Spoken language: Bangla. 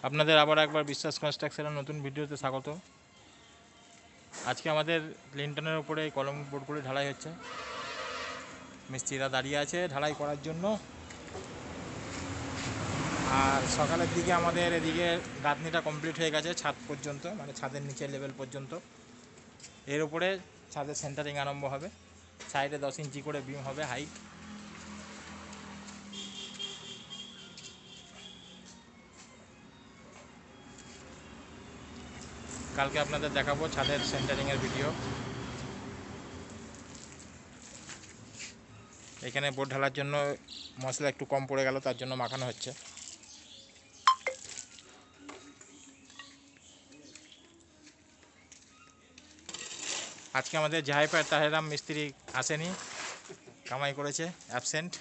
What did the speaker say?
আপনাদের আবার একবার বিশ্বাস কনস্ট্রাকশনের নতুন ভিডিওতে স্বাগত। আজকে আমাদের লিন্টনের উপরে কলম বোর্ডগুলি ঢালাই হচ্ছে। মিস্ত্রিরা দাঁড়িয়ে আছে ঢালাই করার জন্য। আর সকালের দিকে আমাদের এদিকে গাঁথনিটা কমপ্লিট হয়ে গেছে, ছাদ পর্যন্ত, মানে ছাদের নিচের লেভেল পর্যন্ত। এর উপরে ছাদের সেন্টারিং আরম্ভ হবে। সাইডে 10 ইঞ্চি করে বিম হবে হাইট। কালকে আপনাদের দেখাবো ছাদের সেন্টারিংয়ের ভিডিও। এখানে বোর্ড ঢালার জন্য মশলা একটু কম পড়ে গেল, তার জন্য মাখানো হচ্ছে। আজকে আমাদের জাহাইপার তাহেরাম মিস্ত্রি আসেনি, কামাই করেছে, অ্যাবসেন্ট।